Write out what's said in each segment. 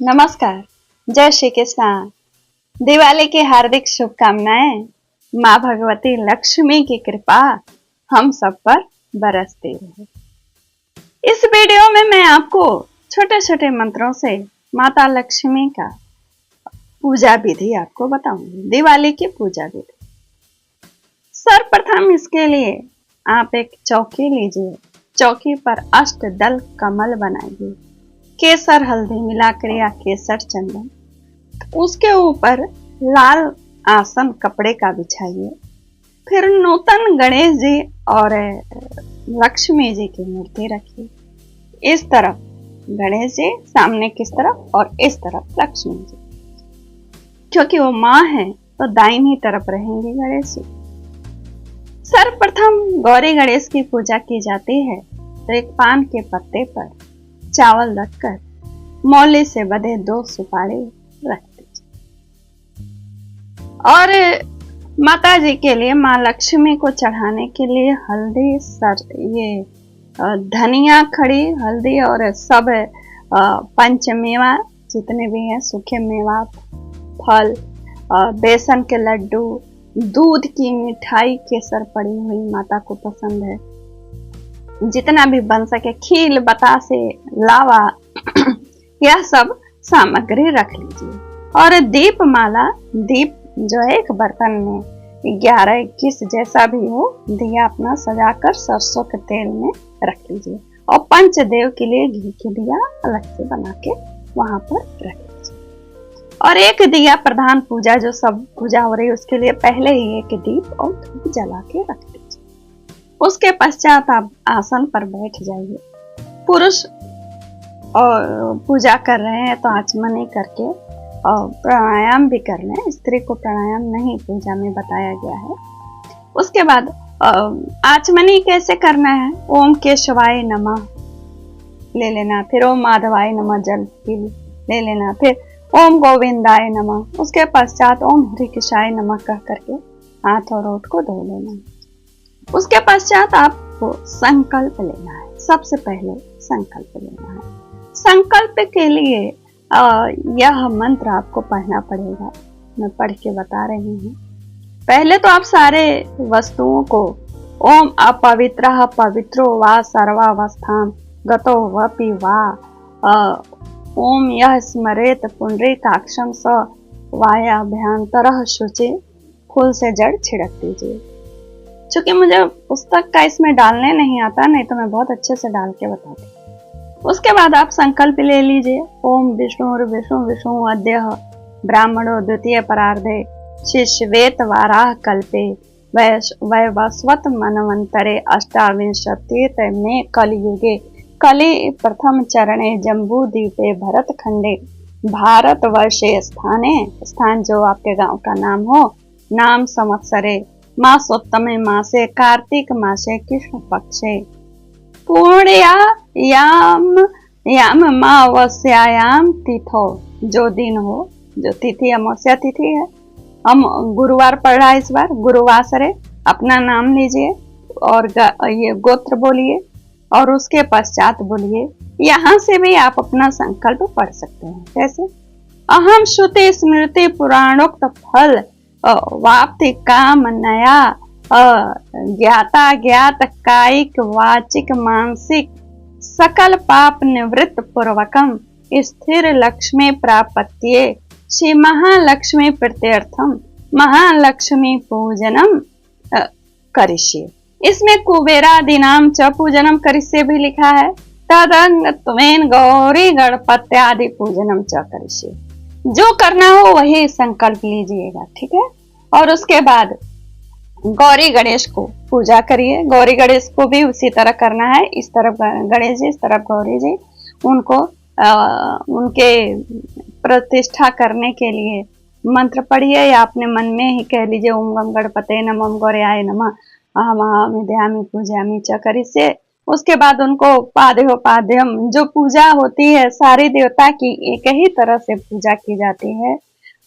नमस्कार। जय श्री कृष्णा। दिवाली की हार्दिक शुभकामनाएं। माँ भगवती लक्ष्मी की कृपा हम सब पर बरसती रहे। इस वीडियो में मैं आपको छोटे छोटे मंत्रों से माता लक्ष्मी का पूजा विधि आपको बताऊंगी। दिवाली की पूजा विधि। सर्वप्रथम इसके लिए आप एक चौकी लीजिए। चौकी पर अष्टदल कमल बनाइए। केसर हल्दी मिलाकर या केसर चंदन, उसके ऊपर लाल आसन कपड़े का बिछाइए। फिर नूतन गणेश जी और लक्ष्मी जी की मूर्ति रखिए। इस तरफ गणेश जी, सामने किस तरफ, और इस तरफ लक्ष्मी जी। क्योंकि वो माँ है तो दाहिनी तरफ रहेंगे गणेश जी। सर्वप्रथम गौरी गणेश की पूजा की जाती है तो एक पान के पत्ते पर चावल रखकर मौली से बंधे 2 सुपारी रख दीजिए। और माता जी के लिए, माँ लक्ष्मी को चढ़ाने के लिए हल्दी, धनिया, खड़ी हल्दी और सब पंचमेवा जितने भी हैं, सूखे मेवा, फल, बेसन के लड्डू, दूध की मिठाई, केसर पड़ी हुई माता को पसंद है, जितना भी बन सके, खील, बतासे, लावा, यह सब सामग्री रख लीजिए। और दीप माला, दीप जो है एक बर्तन में 11-21 जैसा भी हो, दिया अपना सजाकर सरसों के तेल में रख लीजिए। और पंचदेव के लिए घी के दिया अलग से बना के वहां पर रख लीजिए। और एक दिया प्रधान पूजा, जो सब पूजा हो रही है उसके लिए पहले ही एक दीप और धूप जला के रख लीजिए। उसके पश्चात आप आसन पर बैठ जाइए। पुरुष और पूजा कर रहे हैं तो आचमनी करके और प्राणायाम भी कर लें। स्त्री को प्राणायाम नहीं पूजा में बताया गया है। उसके बाद आचमनी कैसे करना है? ओम केशवाय नमः ले लेना, फिर ओम माधवाय नमः जल ले लेना, फिर ओम गोविंदाय नमः। उसके पश्चात ओम हरिकेशाय नमः कह करके हाथ और ओठ को धो लेना। उसके पश्चात आपको संकल्प लेना है। सबसे पहले संकल्प लेना है। संकल्प के लिए यह मंत्र आपको पढ़ना पड़ेगा। मैं पढ़ के बता रही हूँ। पहले तो आप सारे वस्तुओं को ओम अपवित्रः पवित्रो वा सर्वावस्थां गतो वपि वा ओम यह स्मरेत पुंडरीकाक्षं स वायाभ्यंतरः शुचि, फूल से जड़ छिड़क दीजिए। चूंकि मुझे पुस्तक का इसमें डालने नहीं आता, नहीं तो मैं बहुत अच्छे से डाल के बताती। उसके बाद आप संकल्प ले लीजिए। ओम विष्णु विष्णु अद्यः ब्राह्मणो द्वितीय परार्धे शिश्वेत वाराह कल्पे वैवस्वत मनवंतरे अष्टाविंशतितमे कलियुगे कलि प्रथम चरणे जम्बू द्वीपे भरत खंडे भारतवर्षे स्थान जो आपके गांव का नाम हो, नाम संवत्सरे मासोत्तमे मासे कार्तिक मासे कृष्ण पक्षे पूर्णयाम अमावस्यायाम तिथो, जो दिन हो, जो तिथि अमावस्या तिथि है। हम गुरुवार पढ़ रहा है इस बार, गुरुवासरे। अपना नाम लीजिए और ये गोत्र बोलिए और उसके पश्चात बोलिए। यहाँ से भी आप अपना संकल्प पढ़ सकते हैं। कैसे? अहम श्रुति स्मृति पुराणोक्त फल वाप्ति काम नया ज्ञाता ज्ञात कायिक वाचिक मानसिक सकल पाप निवृत्त पूर्वकम स्थिर लक्ष्मी प्राप्त्ये श्री महालक्ष्मी प्रीत्यर्थम महालक्ष्मी पूजनम करिष्ये। इसमें कुबेरादिनाम च पूजनम करिष्ये भी लिखा है। तदंग त्वेन गौरी गणपत्यादि पूजनम च करिष्ये। जो करना हो वही संकल्प लीजिएगा, ठीक है। और उसके बाद गौरी गणेश को पूजा करिए। गौरी गणेश को भी उसी तरह करना है। इस तरफ गणेश जी, इस तरफ गौरी जी। उनको उनके प्रतिष्ठा करने के लिए मंत्र पढ़िए या अपने मन में ही कह लीजिए ओम गम गणपते नमः, ओम गौरयाय नमः, अहम विद्यामि पूजयामि च करिष्ये। उसके बाद उनको पाद्योपाद्यम, जो पूजा होती है सारी देवता की एक ही तरह से पूजा की जाती है।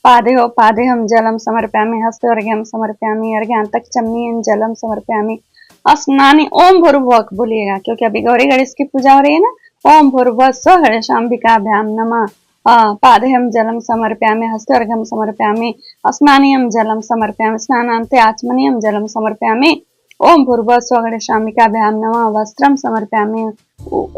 पाद्योपाद्यम जलम समर्पयामि, हस्तर्घ्यम समर्पयामि, अर्घ्यान्तक चम्मीयं जलम समर्पयामि, स्नानि। ओम भूर्भुवः बोलिएगा, क्योंकि अभी गौरी गणेश की पूजा हो रही है ना। ओम भूर्भुवः स्वः गणेशाम्बिकाभ्यां नमः, पादेयं जलं समर्पयामि, हस्तार्घ्यं समर्पयामि, स्नानीयं जलं समर्पयामि, स्नानान्ते आचमनीयं जलं समर्पयामि। ओम भूर्भुवः स्वः गणेशाम्बिकाभ्यां नमः। वस्त्रं समर्पयामि,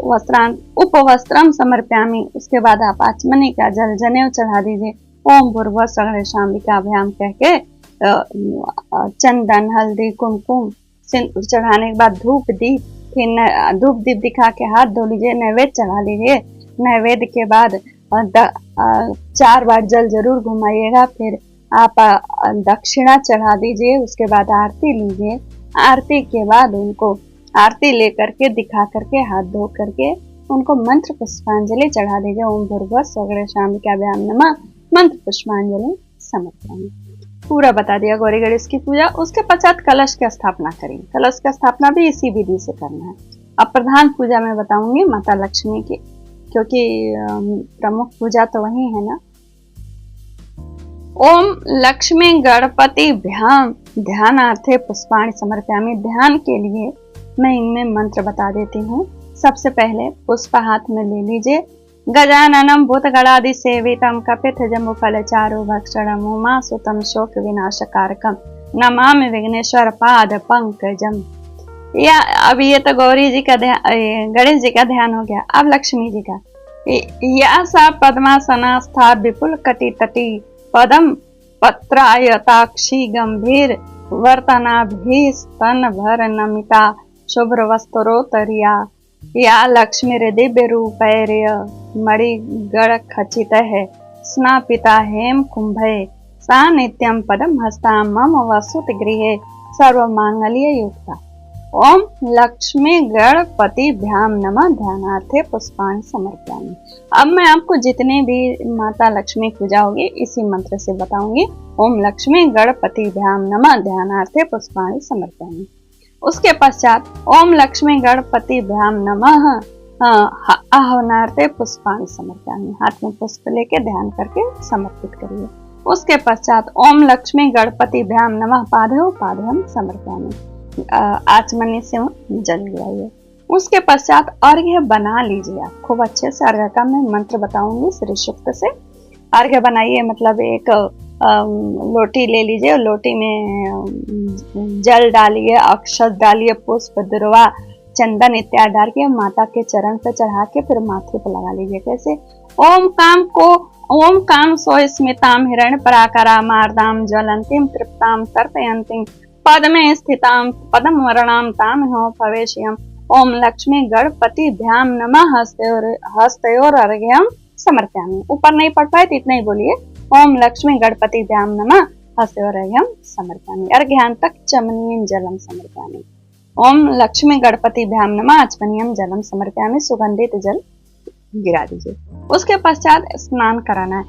वस्त्रांत उपवस्त्रं समर्पयामि। उसके बाद आप आचमनी का जल जनेऊ चढ़ा दीजिए। ओम भूर्भुवः स्वः गणेशाम्बिकाभ्यां कह के चंदन, हल्दी, कुमकुम, सिंदूर चढ़ाने के बाद धूप दीप, फिर धूप दीप दिखा के हाथ धो लीजिए, नैवेद्य चढ़ा लीजिए। नैवेद्य के बाद 4 बार जल जरूर घुमाइएगा। फिर आप दक्षिणा चढ़ा दीजिए। उसके बाद आरती लीजिए। आरती के बाद उनको आरती लेकर के दिखा करके हाथ धो करके उनको मंत्र पुष्पांजलि चढ़ा दीजिए। ओम भूर्भुवः स्वः गणेशाम्बिकाभ्यां नमः। मंत्र पुष्पांजलि समर्पयामि। पूरा बता दिया गौरी गणेश की पूजा। उसके पश्चात कलश की स्थापना करेंगे। कलश की स्थापना भी इसी विधि से करना है। अब प्रधान पूजा में बताऊंगी माता लक्ष्मी की, क्योंकि प्रमुख पूजा तो वही है ना। ओम लक्ष्मी गणपति भ्याम ध्यानार्थे पुष्पाणि समर्पयामि। ध्यान के लिए मैं इनमें मंत्र बता देती हूँ। सबसे पहले पुष्प हाथ में ले लीजिए। गजाननम भूतगणादि सेवितम कपित जम्बुफल चारु भक्षणम उमासुतम शोक विनाशकारकम नमामि विघ्नेश्वर पाद पंकजम। या अब ये तो गौरी जी का ध्यान, गणेश जी का ध्यान हो गया। अब लक्ष्मी जी का। या सा पद्मासनास्था विपुल कटी तटी पदम पत्रायताक्षी गंभीर वर्तनाभीस्तन भर नमिता शुभ्र वस्त्रोत्तरिया या लक्ष्मी दिव्य रूपैर्य मणि गण खचित है स्नापिता हेम कुंभे सा नित्यम पदम हस्ता मम वसुत गृहे सर्व मांगल्य युक्ता। ओम लक्ष्मी गणपति भ्याम नमः ध्यानार्थे पुष्पाणि समर्पयामि। अब मैं आपको जितने भी माता लक्ष्मी पूजा होगी इसी मंत्र से बताऊंगी। ओम लक्ष्मी गणपति भ्याम नमः ध्यानार्थे पुष्पाणि समर्पयामि। उसके पश्चात ओम लक्ष्मी गणपति भ्याम नमः आह्वानार्थे पुष्पाणि समर्पयामि। हाथ में पुष्प लेके ध्यान करके समर्पित करिए। उसके पश्चात ओम लक्ष्मी गणपति भ्याम नमः पादयों समर्पयामि। आचमनी से जल गिराइए। उसके पश्चात अर्घ्य बना लीजिए। आप खूब अच्छे से अर्घ्य का मैं मंत्र बताऊंगी श्री सूक्त से। अर्घ्य बनाइए मतलब एक लोटी ले लीजिए। लोटी में जल डालिए, अक्षत डालिए, पुष्प, दुर्वा, चंदन इत्यादि डाल के माता के चरण पे चढ़ा के फिर माथे पे लगा लीजिए। कैसे? ओम काम सो स्मिताम हिरण्य पराकरा मारदाम ज्वलंतीम तृप्ताम तर्पयंतीम पद्मे स्थिताम पदम वर्णाम ताम हो भवेश्यम। ओम लक्ष्मी गणपति भ्याम नमः हस्तयोर अर्घ्यम समर्पयामि। ऊपर नहीं पढ़ पाए तो इतना ही बोलिए। ओम लक्ष्मी गणपति भ्याम नमः हस्तयोर अर्घ्यम समर्पयामि। अर्घ्यांतक चमनीयं जलम समर्पयामि। ओम लक्ष्मी गणपति भ्याम नमः आचमनीयं जलम समर्पयामि। सुगंधित जल गिरा दीजिए। उसके पश्चात स्नान कराना है।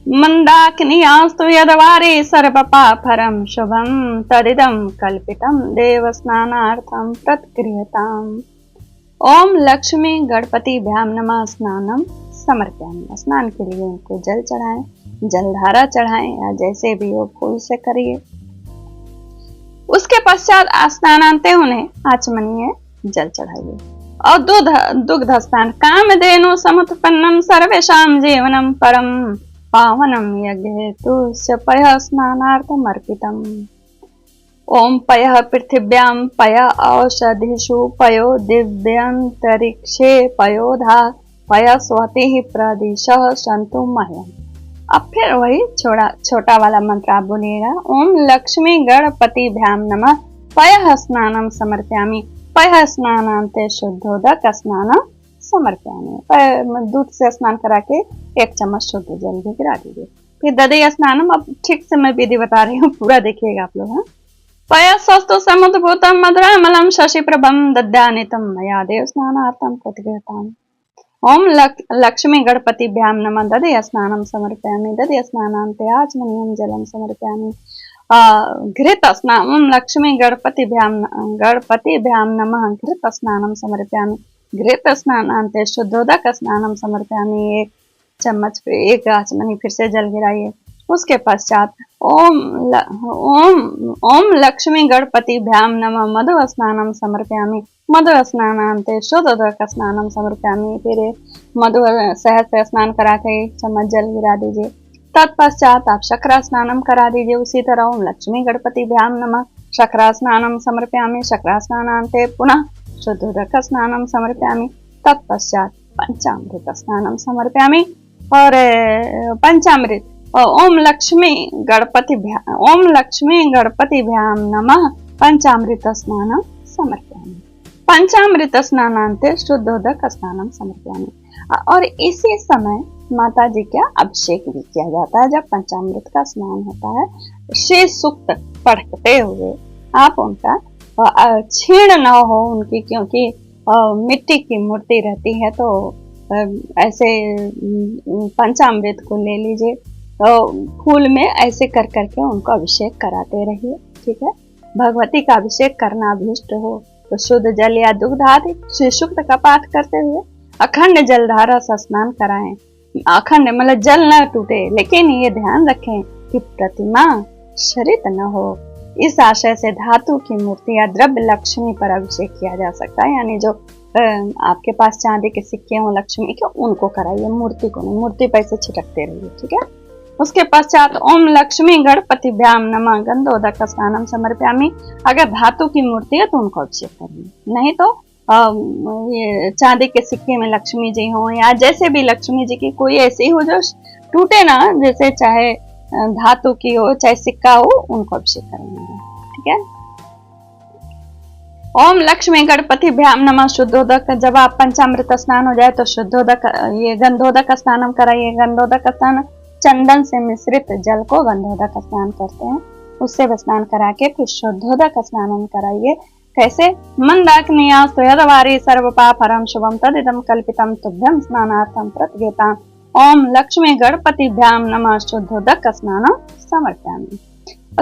मंदाकिनीयास्तु यदवारे सर्वपापहरं शुभं तदिदं कल्पितं देवस्नानार्थं तत्क्रियताम्। ओम लक्ष्मी गणपति भ्याम नमः स्नानम समर्पयामि। स्नान के लिए उनको जल चढ़ाएं, जलधारा चढ़ाएं या जैसे भी हो फूल से करिए। उसके पश्चात स्नानांते उन्हें आचमनीय जल चढ़ाइए। और दुग्ध स्नान कामधेनु समुत्पन्नम सर्वेषां जीवनम परम पावनम यज्ञ पयः स्नानार्थम अर्पितम्। ओम पयः पृथिव्यां पयः औषधिषु पयो दिव्यंतरिक्षे पयोधा पयः स्वतिः प्रदिशः सन्तु मह्यम्। अब फिर वही छोटा वाला मंत्र आप बोलिएगा। ओम लक्ष्मी गणपति भ्याम नमः पयः स्नानम समर्पयामि। पयः स्नानान्ते शुद्धोदक स्नानम समर्पयामि। दूध से स्नान करा के 1 चम्मच शुद्ध जल भी गिरा दीजिए। फिर दधि स्नानम, अब ठीक से मैं विधि बता रही हूँ, पूरा देखिएगा आप लोग। पयस्वस्तु समुद्भूतम मधुरामलम शशि प्रभम दद्यानितम मया देव स्नानार्थम प्रतिगृहताम्। ओम लक्ष्मी गणपति भ्याम नमः दधि स्नानम समर्पयामि। दधि स्नानान्ते आचमनीयं जलम समर्पयामि। घृत स्नान। ओम लक्ष्मी गणपति भ्याम नमः घृत स्नानम समर्पयामि। घृत स्नानान्ते शुद्धोदक स्नानम समर्पयामि। 1 चम्मच 1 आचमनी फिर से जल गिराइए। उसके पश्चात ओम लक्ष्मी गणपति भ्याम नमः मधु स्नानम समर्पयामि। मधु स्नानान्ते शुद्धोदक स्नानम समर्पयामि। फिर मधु शहद से स्नान करा के 1 चम्मच जल गिरा दीजिए। तत्पश्चात आप शक्रा स्नानम करा दीजिए। उसी तरह ओम लक्ष्मी गणपतिभ्याम नमः शक्रा स्नानम समर्पयामि। शक्रा स्नानान्ते पुनः शुद्धोदक स्नानम समर्पयामि। तत्पश्चात पंचामृत स्नानम समर्पयामि। और पंचामृत ओम लक्ष्मी गणपतिभ्याम नमः पंचामृत स्नानम समर्पयामि। पंचामृत स्नानान्ते शुद्धोदक स्नानम समर्पयामि। और इसी समय माता जी का अभिषेक भी किया जाता है। जब पंचामृत का स्नान होता है, श्री सूक्त पढ़ते हुए आप उनका छीण न हो उनकी, क्योंकि मिट्टी की मूर्ति रहती है, तो ऐसे पंचामृत को ले लीजिए, फूल में ऐसे कर करके उनको अभिषेक कराते रहिए। ठीक है, भगवती का अभिषेक करना अभीष्ट हो तो शुद्ध जल या दुग्ध आदि श्री सूक्त का पाठ करते हुए अखंड जलधारा से स्नान कराएं। अखंड मतलब जल न टूटे, लेकिन ये ध्यान रखें कि प्रतिमा शरित न हो। इस आशय से धातु की मूर्ति या द्रव्य लक्ष्मी पर अभिषेक किया जा सकता है। यानी जो आपके पास चांदी के सिक्के हों लक्ष्मी के, उनको कराइए, मूर्ति को नहीं। मूर्ति पर से छिटकते रहिए। ठीक है। उसके पश्चात ओम लक्ष्मी गणपतिभ्याम नमः गंधोदक स्नानम समर्पयामि। अगर धातु की मूर्ति है तो उनको अभिषेक करिए, नहीं तो ये चांदी के सिक्के में लक्ष्मी जी हो या जैसे भी लक्ष्मी जी की कोई ऐसी हो जो टूटे ना, जैसे चाहे धातु की हो चाहे सिक्का हो, उनको अभिषेक करेंगे। ठीक है। ओम लक्ष्मी गणपतिभ्याम नमः शुद्धोदक। जब आप पंचामृत स्नान हो जाए तो शुद्धोदक ये गंधोदक स्नानम कराइए। गंधोदक स्नान चंदन से मिश्रित जल को गंधोदक स्नान करते हैं, उससे स्नान करा के फिर शुद्धोदक स्नान कराइए। कैसे? मंदाग्नियास्तु यदवारी सर्व पापहरम शुभम तदिदम कल्पितम तुभ्यम स्नानार्थम प्रतिगेताम। ओम लक्ष्मी गणपतिभ्याम नमः शुद्धोदक स्नानम समर्पयामि।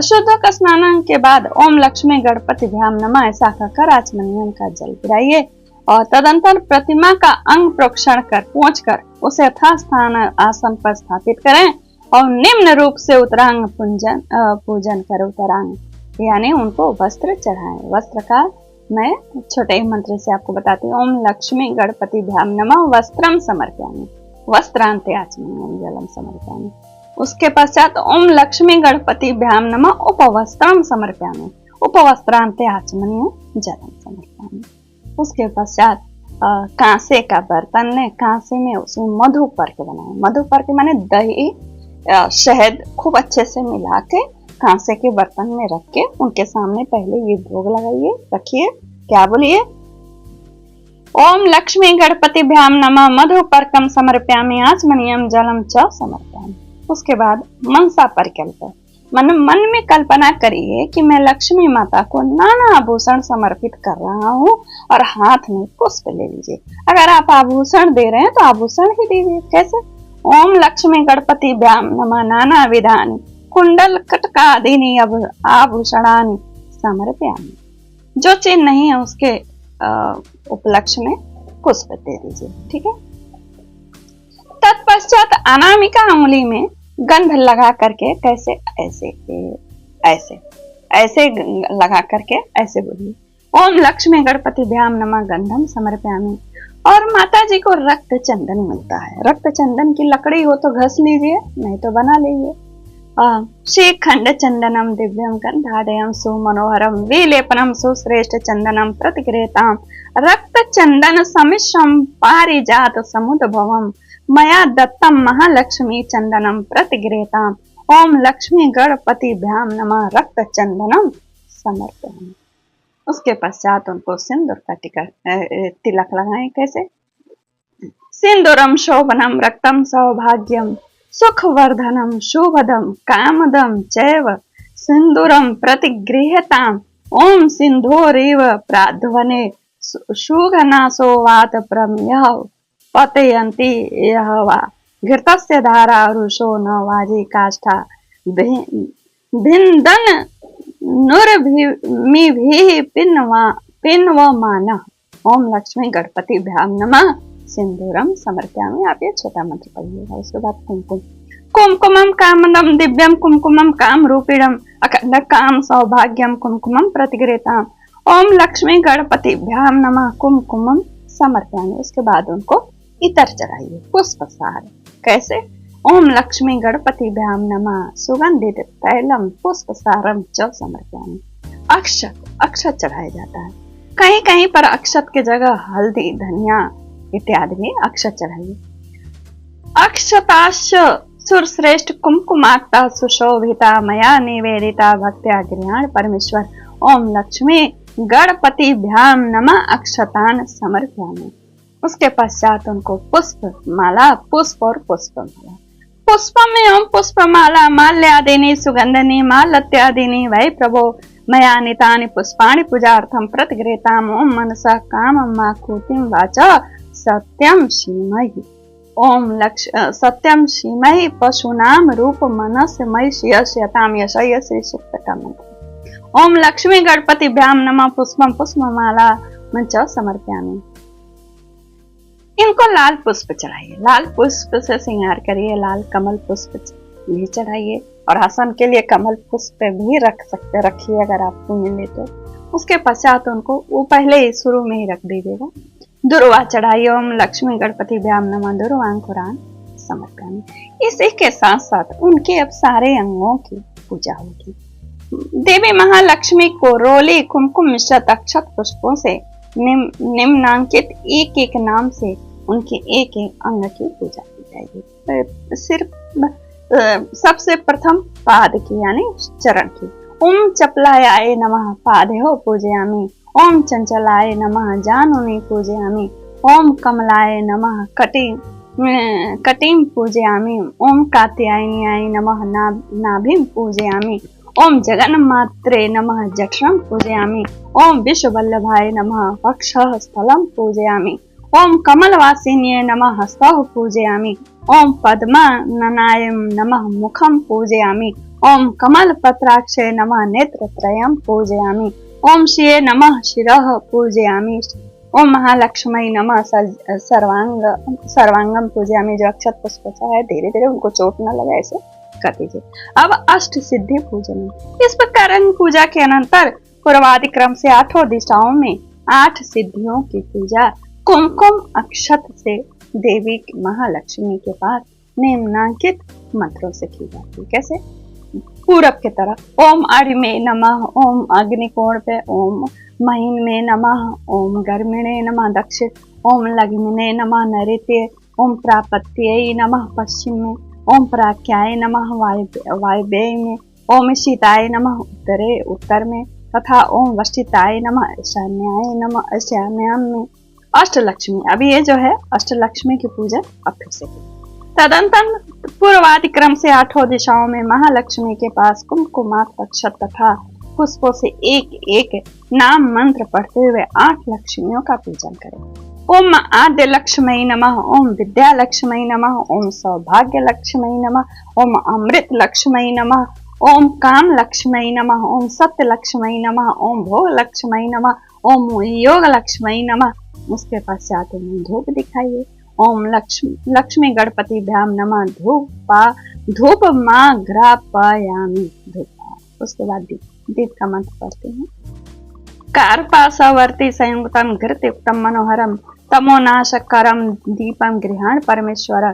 शुद्धोदक स्नान के बाद ओम लक्ष्मी गणपतिभ्याम नमः ऐसा कहकर आचमनियम का जल गिराइए और तदंतर प्रतिमा का अंग प्रोक्षण कर पोंछ कर उसे यथास्थान आसन पर स्थापित करें और निम्न रूप से उत्तरांग पूजन कर उत्तरांग यानी उनको वस्त्र चढ़ाएं। वस्त्र का मैं छोटे ही मंत्र से आपको बताती हूँ। ओम लक्ष्मी गणपतिभ्याम नमः वस्त्रम समर्पयामि। वस्त्रांते आचमनीयम जलम समर्पयामि। उसके पश्चात ओम लक्ष्मी गणपतिभ्याम नमः उपवस्त्रम समर्पयामि। उपवस्त्रांते आचमनीयम जलम समर्पयामि। उसके पश्चात कांसे का बर्तन है, कांसे में उसमें मधुपर्क बनाए। मधुपर्क माने दही शहद खूब अच्छे से मिला के कांसे के बर्तन में रख के उनके सामने पहले ये भोग लगाइए, रखिए। क्या बोलिए? ओम लक्ष्मी गणपतिभ्याम नमः मधुपर्कम समर्पयामि आचमनीयम जलम च समर्पयामि। उसके बाद मनसा परिकल्प मन में कल्पना करिए कि मैं लक्ष्मी माता को नाना आभूषण समर्पित कर रहा हूँ और हाथ में पुष्प ले लीजिए। अगर आप आभूषण दे रहे हैं तो आभूषण ही दीजिए। कैसे? ओम लक्ष्मी गणपतिभ्याम नमः नाना विधानि कुंडल कटकादीनि आभूषणानि समर्पयामि। जो चीज नहीं है उसके उपलक्ष्य में पुष्प दे दीजिए। ठीक है। तत्पश्चात अनामिका अंगुली में गंध लगा करके कैसे ऐसे ऐसे ऐसे लगा करके ऐसे बोलिए ओम लक्ष्मी गणपतिभ्याम नमः गंधम समर्पयामि। और माता जी को रक्त चंदन मिलता है। रक्त चंदन की लकड़ी हो तो घस लीजिए, नहीं तो बना लीजिए। श्रीखंड चंदनम दिव्यम गंधादयम सुमनोहरम विलेपनम सुश्रेष्ठ चंदनम प्रतिगृहताम रक्त चंदन समिश्रम पारिजात समुद्भवम मया दत्तम महालक्ष्मी चंदनम प्रतिगृहताम। ओम लक्ष्मी गणपतिभ्याम नमः रक्त चंदनम समर्पयामि। उसके पश्चात उनको सिंदूर का तिलक लगाएं। कैसे? सिंदूरम शोभनम रक्तम सौभाग्यम सुखवर्धनम शुभदम कामदम चैव सिंदूरम प्रतिगृह्यताम। ओम सिंधोरेव प्राध्वने सुघनासो वात प्रम्यः पतयन्ति यहवा घृतस्य धारा रुषो न वाजी काष्ठा भिन्दन नुरभिमिभिः पिन्वमानः। ओम लक्ष्मी गणपतिभ्याम नमः सिंदूरम समर्पयामि। आप ये छोटा मंत्र पढ़िएगा। उसके बाद कुमकुम कुमकुमम कामदम दिव्यम कुमकुमम काम रूपिणम अखंड काम सौभाग्यम कुमकुमम प्रतिगृहताम। ओम लक्ष्मी गणपतिभ्याम नमः कुमकुमम समर्पयामि। उसके बाद उनको इतर चढ़ाइए, पुष्प सार। कैसे? ओम लक्ष्मी गणपति भ्याम नमः सुगंधित तैलम पुष्प सारम च समर्पयामि। अक्षत चढ़ाया जाता है। कहीं कहीं पर अक्षत की जगह हल्दी, धनिया इत्यादि भी अक्षत चढ़ाइए। अक्षताश्च सुरश्रेष्ठ कुमकुमाक्ता सुशोभिता मया निवेदिता भक्त्या गृहाण परमेश्वर। ओम लक्ष्मी गणपति भ्याम नमः अक्षतान समर्पयामि। उसके पश्चात उनको पुष्प माला, पुष्प और पुष्प माला। पुष्पम एवं पुष्पमाला माल्यादिनी सुगंधनी मालत्यादिनी वै प्रभो मया नीतानि पुष्पाणि पूजार्थं प्रतिगृहीताम्। ओम मनसा कामं मा खूतिं वाचा सत्यम श्रीमहि। ओम सत्यम श्रीमहि पशूनाम रूप मनस मयताम यशय श्री सूक्त का मंत्र। ओम लक्ष्मी गणपति भ्याम नमः पुष्पम पुष्पमाला मंच समर्पयामि। इनको लाल पुष्प चढ़ाइए, लाल पुष्प से श्रृंगार करिए, लाल कमल पुष्प भी चढ़ाइए और आसन के लिए कमल पुष्प भी रखिए अगर आपको मिले तो। उसके पश्चात उनको वो पहले ही शुरू में ही रख दीजिएगा। दुर्वा चढ़ाइए। ओम लक्ष्मी गणपति भ्याम नमः दुर्वांकुरान समर्पयामि। इसी के साथ साथ उनके अब सारे अंगों की पूजा होगी। देवी महालक्ष्मी को रोली कुमकुम मिश्रित अक्षत पुष्पों से निम्नांकित एक एक नाम से उनके एक एक अंग की पूजा की जाएगी। सिर्फ सबसे प्रथम पाद की यानी चरण की। ओम चपलाय नमः पादेहो पूजयामि। ओम चंचलाय नमः जानुनी पूजयामि। ओम कमलाय नमः कटिं पूजयामि। ओम कात्यायन्याय नमः नाभिं पूजयामि। ओम जगन्मात्रे नमः जठरं पूजयामि। ओम विश्ववल्लभाय नमः वक्षः स्थलं पूजयामि। ओम कमलवासिन्ये नमः हस्तौ पूजयामि। ओम पद्मननाय नमः मुखं पूजयामि। ओम कमलपत्राक्षे नमः नेत्रत्रयं पूजयामि। ओम श्रिये नमः शिरः पूजयामि। ओम महालक्ष्मी नमः सर्वांगम पूजयामि। जो अक्षत पुष्प है धीरे धीरे उनको चोट न लगे ऐसे कर दीजिए। अब अष्ट सिद्धि पूजन। इस प्रकार पूजा के अनंतर पूर्वादि क्रम से 8 दिशाओं में 8 सिद्धियों की पूजा कुमकुम अक्षत से देवी महालक्ष्मी के पास निम्नांकित मंत्रों से की जाती है। कैसे? पूरब की तरफ ओम अरि में नमः, ओम अग्निकोण पे ओम महीन में नमः, ओम गर्मिणे नमः दक्षिण, ओम लग्मिने नमः नैऋत्य, ओम प्रापत्ये नमः पश्चिम में, ओम प्राख्याय नमः वायव्य में, ओम शीताय नमः उत्तर में तथा ओम वष्टिताय नमः ईशान्याम में। अष्टलक्ष्मी, अभी ये जो है अष्टलक्ष्मी की पूजा अब फिर से की। तदंतर पूर्वादि क्रम से 8 दिशाओं में महालक्ष्मी के पास कुमकुमात अक्षत तथा पुष्पों से एक एक नाम मंत्र पढ़ते हुए 8 लक्ष्मियों का पूजन करें। ओम आद्य लक्ष्मी नमः, ओम विद्या लक्ष्मी नमः, ओम सौभाग्य लक्ष्मी नमः, ओम अमृत लक्ष्मी नमः, ओम काम लक्ष्मी नमः, ओम सत्य लक्ष्मी नमः, ओम भोग लक्ष्मी नमः, ओम योग लक्ष्मी नमः। उसके पश्चात उन्हें धूप दिखाइए। ओम लक्ष्मी गणपति भ्याम नमः धूप माँ घ्रापयामि धूप। उसके बाद दीप का मंत्र पढ़ते हैं। कार्पासवर्ती संयुक्तम घृतयुक्तम मनोहरम तमोनाशकरम दीपम गृहाण परमेश्वर।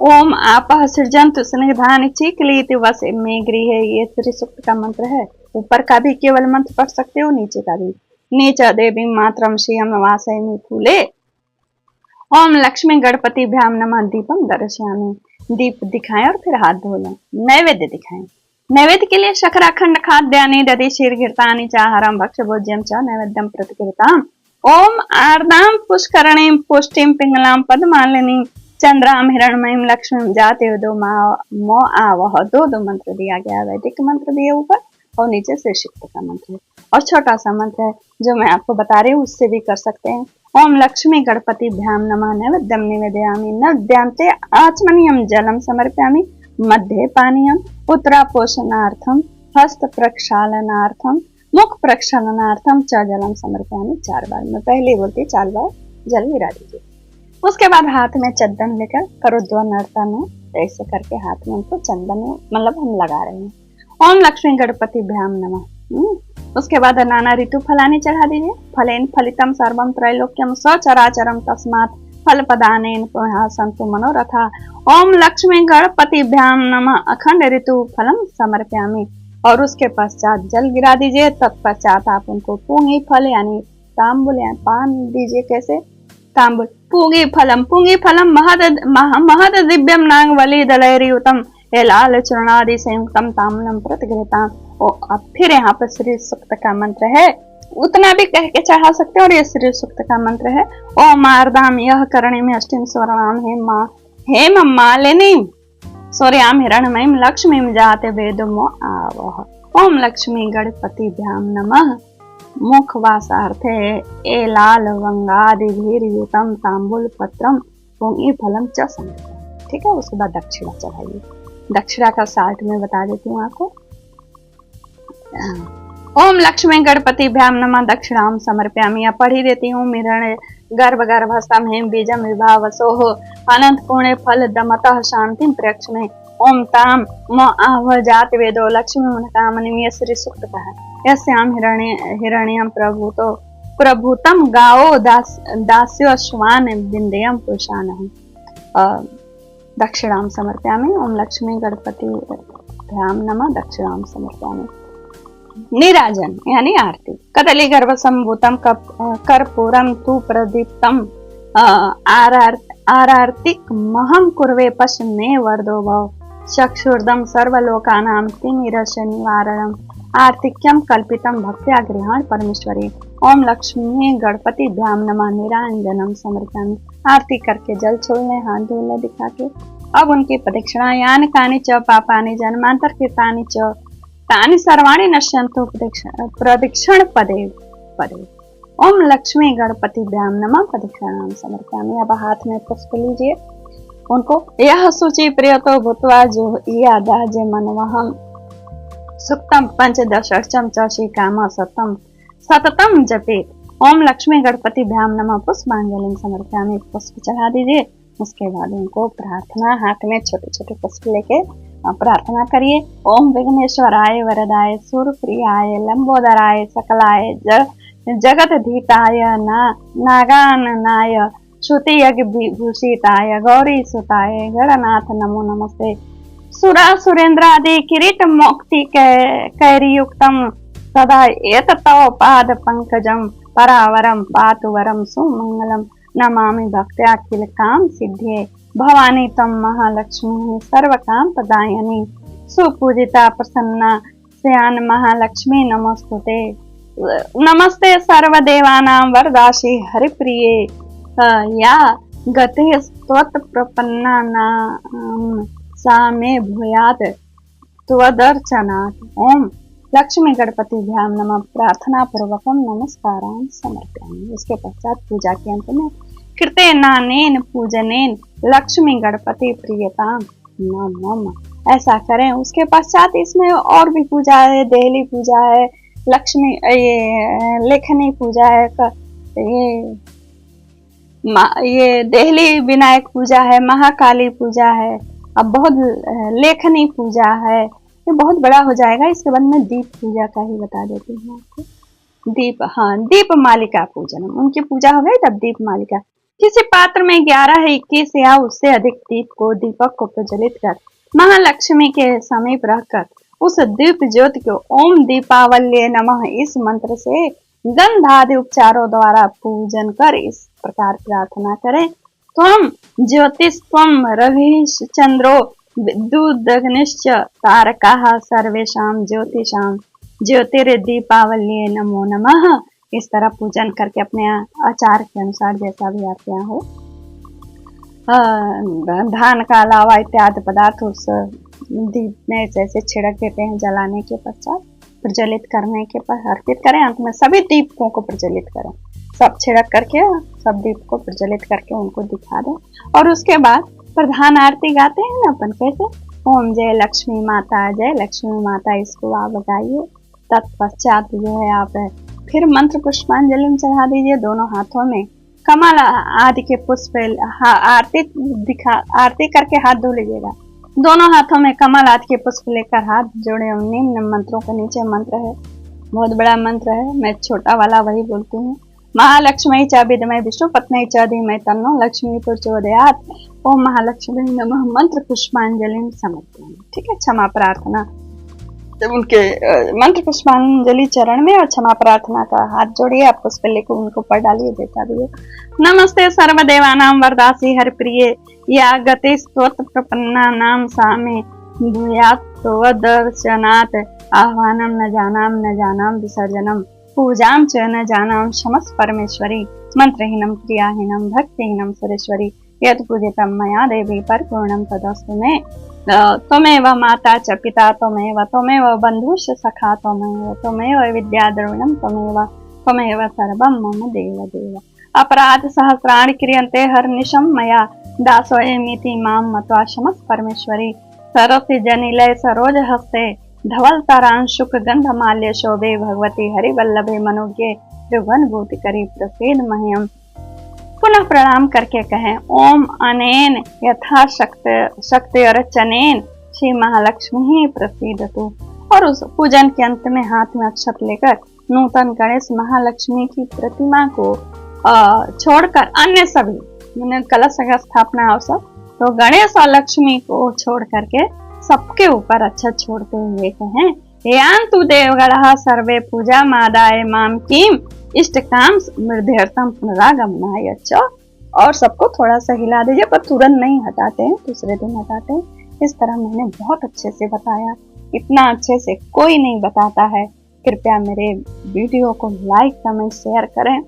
ओम आपः सृजन्तु स्निग्धानि चीकलीति वस में गृहे। ये त्रिसूक्त का मंत्र है। ऊपर का भी केवल मंत्र पढ़ सकते हो, नीचे का भी। नीचा देवी मात्रम श्रियम वासयमि फूले। ओम लक्ष्मी गणपति भ्याम नमः दीपम दर्शयामि। दीप दिखाएं और फिर हाथ धो लें। नैवेद्य दिखाएं। नैवेद्य के लिए शकराखंड खाद्यानि दधि शीर्घृतानि चाहरम भक्ष भोज्यम च नैवेद्यम प्रतिकृताम। ओम आर्दाम पुष्करणीम पुष्टिम पिंगलाम पद्मालिनी चंद्राम हिरणमयीम लक्ष्मीम जाते दो मो आवह। दो मंत्र दिया गया। वैदिक मंत्र दिए ऊपर और नीचे से शिव का मंत्र है। और छोटा सा मंत्र है जो मैं आपको बता रही हूँ, उससे भी कर सकते हैं। ओम लक्ष्मी गणपति भ्याम नमः नैवेद्यम निवेदयामि। नद्यांते आचमनीयम जलम समर्पयामि। मध्ये पानीयम उत्तरापोषणार्थम हस्त प्रक्षालनार्थम मुख प्रक्षालनार्थम च जलम समर्पयामि। 4 बार मैं पहले बोलती 4 बार जल गिरा दीजिए। उसके बाद हाथ में चंदन लेकर करोद्वन नर्तन है, ऐसे करके हाथ में उनको चंदन मतलब हम लगा रहे हैं। ओम लक्ष्मी गणपति भ्याम नमः। उसके बाद नाना ऋतु फलानी चढ़ा दीजिए। फलेन फलितम सर्वम त्रैलोक्यम सचराचरम तस्मात् फल पदानेन पुनः संतु मनोरथा। ओम लक्ष्मी गणपतिभ्याम नमः अखंड ऋतु फलम समर्पयामि। और उसके पश्चात जल गिरा दीजिए। तत्पश्चात आप उनको पूंगी फल यानी तांबुल या पान दीजिए। कैसे? तांबुल पूंगी फलम महद दिव्यम नागवली दलैर्युतम ये लाल चूर्णादि संयुक्तम ताम्बूलम प्रतिगृहता। अब फिर यहाँ पर श्री सूक्त का मंत्र है, उतना भी कह के चढ़ा सकते हैं। और ये श्री सूक्त का मंत्र है, ओम आर्दाम यह करणी में अष्टिम स्वर्णाम हेम मालिनी सूर्याम हिरण्मयीम लक्ष्मीम जाते वेदमो आवह। ओम लक्ष्मी गणपतिभ्याम नमः मुखवासार्थे ए लाल वंगादिभिर्युतम तांबूल पत्रम पुंगी फलम च समर्पयामि। ठीक है, उसके बाद दक्षिणा चढ़ाइए। दक्षिणा का साल्ट में बता देती हूँ आपको। ओम लक्ष्मी गणपतिभ्याम नमः दक्षिणाम समर्पयामि। या पढ़ ही देती हूँ। मिरण गर्भ गर्भस्थम हेम बीजम विभावसोह अनंत पुण्य फल दमतः शांतिम प्रयक्षणे। ओम ताम म आह जात वेदो लक्ष्मी मनकामनि। ये श्री सूक्त का है। यस्याम हिरण्यम प्रभूतम गाओ दास्यो श्वान बिंदेयम पुरुषानहं। दक्षिणाम समर्पयामि। ओम लक्ष्मी गणपतिभ्याम नमः दक्षिणाम समर्पयामि। नीराजन यानी आरती। कदली गर्भ संभूतम कर्पूरम तु प्रदीप्तम आरार्तिक महम कुर्वे पश्मे वर्दो भव चक्षुर्दम सर्वलोकानां तिमिरस्य निवारणम आर्तिक्यम कल्पितम भक्त्या गृहाण परमेश्वरी। ओम लक्ष्मी गणपतिभ्याम नमः निरांजनम समर्पयामि। आरती करके जल छोड़ने, हाथ धोले दिखा के। अब उनकी प्रदक्षिणा यान कानि च पापानि जन्मांतर कृतानि च तानि सर्वाणि नश्यन्तु प्रदक्षिण पदे पदे। ओम लक्ष्मी गणपतिभ्याम नमः प्रदक्षिणाम समर्पयामि। अब हाथ में पुष्प लीजिए। उनको यह सूचि प्रियतो भूत्वा जो यादाज मनवहम सुक्तम पंचदशम च काम सततम जपेत। ओम लक्ष्मी गणपतिभ्याम नमः पुष्पांजलि समर्पयामि। पुष्प चढ़ा दीजिए। उसके बाद उनको प्रार्थना, हाथ में छोटे छोटे पुष्प लेके प्रार्थना करिए। ओम विघ्नेश्वराय वरदाय सूर्यप्रियाय लंबोदराय सकलाय जगत धीताय नागाननाय श्रुति यज्ञ भूषिताय गौरी सुताय गणनाथ नमो नमस्ते। सुरा सुरेंद्रादि किरीट मुक्ति कैरियुक्तम सदा एततो पाद पंकजम परावरम पातु वरम सुमंगलम नमामि भक्त्या किल काम सिद्धे। भवानी तम महालक्ष्मी सर्व काम प्रदायनी सुपूजिता प्रसन्ना स्यान महालक्ष्मी नमस्तुते। नमस्ते सर्वदेवानां वरदासी हरिप्रिये या गते स्वत प्रपन्ना नाम सा मे भूयात त्वदर्चनात्। ओम लक्ष्मी गणपतिभ्याम नमः प्रार्थना पूर्वकम नमस्कारान् समर्पयामि। उसके पश्चात पूजा के अंत में कृते नानेन पूजनेन लक्ष्मी गणपति प्रियताम नमः ऐसा करें। उसके पश्चात इसमें और भी पूजा है, देहली पूजा है, लक्ष्मी ये लेखनी पूजा है, ये देहली विनायक पूजा है, महाकाली पूजा है, अब बहुत लेखनी पूजा है। ये बहुत बड़ा हो जाएगा। इसके बाद में दीप पूजा का ही बता देती हूँ आपको। दीप, हाँ, दीप मालिका पूजन, उनकी पूजा हो गई। तब दीप मालिका, किसी पात्र में 11 है 21 या उससे अधिक दीप को दीपक को प्रज्वलित कर महालक्ष्मी के समीप रखकर उस दीप ज्योति को ओम दीपावल्ये नमः इस मंत्र से गंधादि उपचारों द्वारा पूजन कर इस प्रकार प्रार्थना करें। त्वम ज्योतिस्त्वम रविश चंद्रो विद्युदग्निश्च तारकाः सर्वेषां ज्योतिषां ज्योतिर्दीपावल्ये नमो नमः। इस तरह पूजन करके अपने आचार के अनुसार जैसा भी आपके यहाँ हो, धान का अलावा इत्यादि पदार्थ उस दीप में जैसे छिड़क देते हैं। जलाने के पश्चात प्रज्वलित करने के बाद अर्पित करें। अंत में सभी दीपकों को प्रज्वलित करें, सब छिड़क करके सब दीप को प्रज्वलित करके उनको दिखा दें। और उसके बाद प्रधान आरती गाते हैं ना अपन, कैसे? ओम जय लक्ष्मी माता, जय लक्ष्मी माता, इसको आप गाइए। तत्पश्चात जो है आप फिर मंत्र पुष्पांजलि चढ़ा दीजिए। दोनों हाथों में कमल आदि के पुष्प, आरती करके हाथ धो लीजिएगा। दोनों हाथों में कमल आदि के पुष्प लेकर हाथ जोड़े। निम्न मंत्रों के नीचे मंत्र है, बहुत बड़ा मंत्र है, मैं छोटा वाला वही बोलती हूँ। महालक्ष्मी च विद्महे विष्णुपत्न्यै च धीमहि तन्नो लक्ष्मी प्रचोदयात्। ओम महालक्ष्मी नमः मंत्र पुष्पांजलि समर्पयामि। ठीक है, क्षमा प्रार्थना उनके मंत्र पुष्पांजलि चरण में और क्षमा प्रार्थना का हाथ जोड़िए, आप पुष्प लेकर उनको पढ़ डालिए, देता दिए। नमस्ते सर्वदेवानां वरदासी हरिप्रिये या गति स्तोत्र प्रपन्नानां सामे भूयात् दर्शनात् आह्वानं न जानां विसर्जनम पूजां च न जानां क्षमस्व परमेश्वरी मंत्रहीनं क्रियाहीनं भक्तिहीनं सुरेश्वरी यत् पूजितं मया देवी परिपूर्णं तदस्तु मे। त्वमेव माता च पिता त्वमेव बन्धुश्च सखा त्वमेव विद्या द्रविणं त्वमेव सर्वं मम देव देव। अपराध सहस्राणि क्रियन्ते हरनिशं मया दासोऽयमिति मां मत्वा क्षमस्व परमेश्वरी। सरसि जनिलय सरोज हस्ते धवलतरांशुक गंधमाल्य शोभे भगवती हरिवल्लभे मनोज्ञे त्रिभुवन भूति करी प्रसीद मह्यम। पुनः प्रणाम करके कहें ओम अनेन यथा शक्ति अर्चनेन श्री महालक्ष्मी ही प्रसीदतु। और उस पूजन के अंत में हाथ में अक्षत लेकर नूतन गणेश महालक्ष्मी की प्रतिमा को छोड़कर अन्य सभी कलश का स्थापना अवसर तो गणेश और लक्ष्मी को छोड़ करके सबके ऊपर अक्षत छोड़ते हुए कहें यान्तु देवगणः सर्वे पूजा मादाय माम कीम इष्ट काम मृध्यर्थम पुनरागमनाय च। और सबको थोड़ा सा हिला दीजिए, पर तुरंत नहीं हटाते हैं, दूसरे दिन हटाते हैं। इस तरह मैंने बहुत अच्छे से बताया, इतना अच्छे से कोई नहीं बताता है। कृपया मेरे वीडियो को लाइक कमेंट शेयर करें।